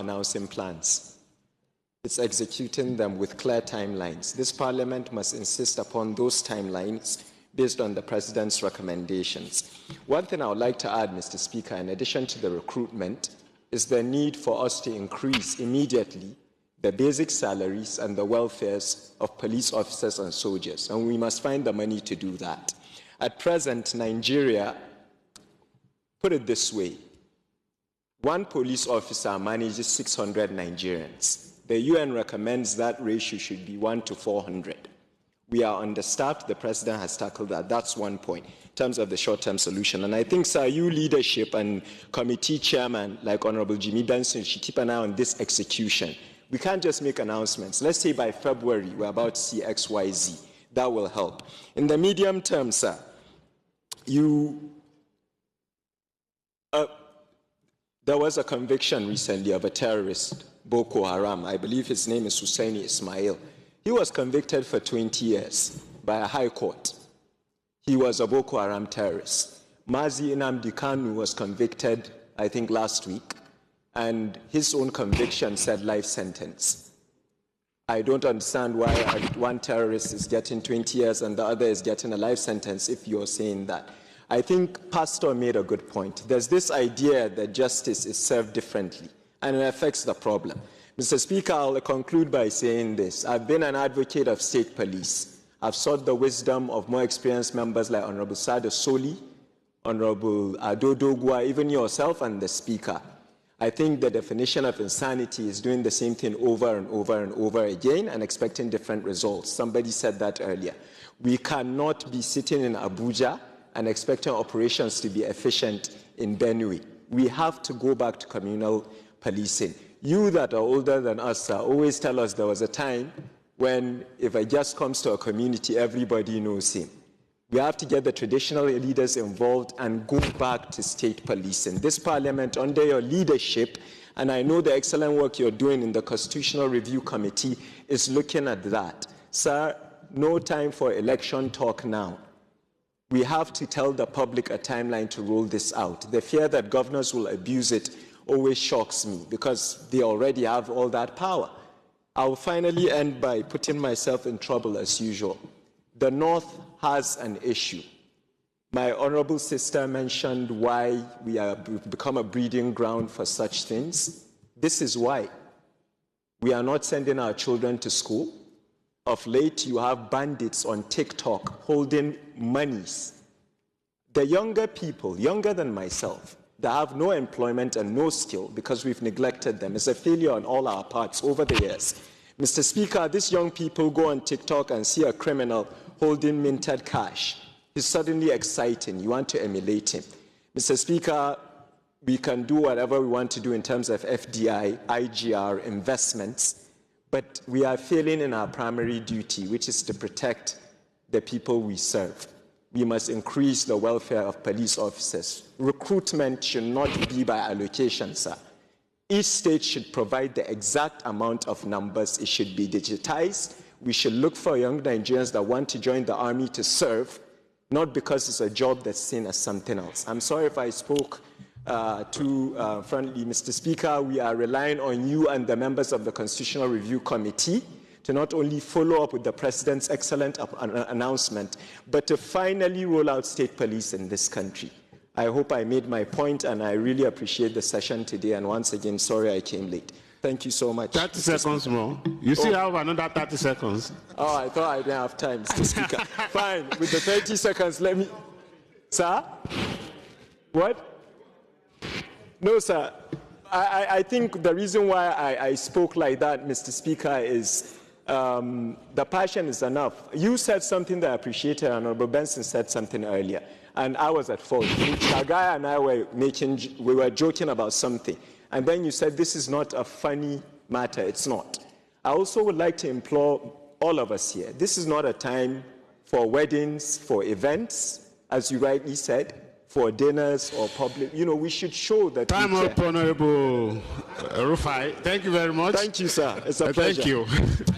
announcing plans. It's executing them with clear timelines. This Parliament must insist upon those timelines based on the President's recommendations. One thing I would like to add, Mr. Speaker, in addition to the recruitment, is the need for us to increase immediately the basic salaries and the welfares of police officers and soldiers, and we must find the money to do that. At present, Nigeria, put it this way, one police officer manages 600 Nigerians. The UN recommends that ratio should be 1 to 400. We are understaffed. The President has tackled that. That's one point in terms of the short-term solution. And I think, sir, you leadership and committee chairman like Honorable Jimmy Benson should keep an eye on this execution. We can't just make announcements. Let's say by February we're about to see X, Y, Z. That will help. In the medium term, sir, there was a conviction recently of a terrorist, Boko Haram. I believe his name is Husseini Ismail. He was convicted for 20 years by a high court. He was a Boko Haram terrorist. Mazi Nnamdi Kanu was convicted, I think, last week, and his own conviction said life sentence. I don't understand why one terrorist is getting 20 years and the other is getting a life sentence if you're saying that. I think Pastor made a good point. There's this idea that justice is served differently, and it affects the problem. Mr. Speaker, I'll conclude by saying this. I've been an advocate of state police. I've sought the wisdom of more experienced members like Honorable Sada Soli, Honorable Ado Dogwa, even yourself and the Speaker. I think the definition of insanity is doing the same thing over and over and over again and expecting different results. Somebody said that earlier. We cannot be sitting in Abuja and expecting operations to be efficient in Benue. We have to go back to communal policing. You that are older than us always tell us there was a time when if a guest comes to a community, everybody knows him. We have to get the traditional leaders involved and go back to state policing. This Parliament, under your leadership, and I know the excellent work you're doing in the Constitutional Review Committee, is looking at that. Sir, no time for election talk now. We have to tell the public a timeline to roll this out. The fear that governors will abuse it always shocks me because they already have all that power. I'll finally end by putting myself in trouble as usual. The North has an issue. My honorable sister mentioned why we have become a breeding ground for such things. This is why. We are not sending our children to school. Of late, you have bandits on TikTok holding monies. The younger people, younger than myself, that have no employment and no skill because we've neglected them. It's a failure on all our parts over the years. Mr. Speaker, these young people go on TikTok and see a criminal holding minted cash. He's suddenly exciting. You want to emulate him. Mr. Speaker, we can do whatever we want to do in terms of FDI, IGR, investments, but we are failing in our primary duty, which is to protect the people we serve. We must increase the welfare of police officers. Recruitment should not be by allocation, sir. Each state should provide the exact amount of numbers. It should be digitized. We should look for young Nigerians that want to join the army to serve, not because it's a job that's seen as something else. I'm sorry if I spoke too friendly, Mr. Speaker. We are relying on you and the members of the Constitutional Review Committee to not only follow up with the President's excellent announcement, but to finally roll out state police in this country. I hope I made my point, and I really appreciate the session today. And once again, sorry I came late. Thank you so much. 30 seconds more. You still have another 30 seconds. Oh, I thought I didn't have time, Mr. Speaker. Fine, with the 30 seconds, let me... Sir? What? No, sir. I think the reason why I spoke like that, Mr. Speaker, is the passion is enough. You said something that I appreciated, and Honorable Benson said something earlier, and I was at fault. Chagai and I were joking about something, and then you said this is not a funny matter. It's not. I also would like to implore all of us here. This is not a time for weddings, for events, as you rightly said, for dinners or public. You know, we should show that. Time up, Honorable Elrufai. Thank you very much. Thank you, sir. It's a pleasure. Thank you.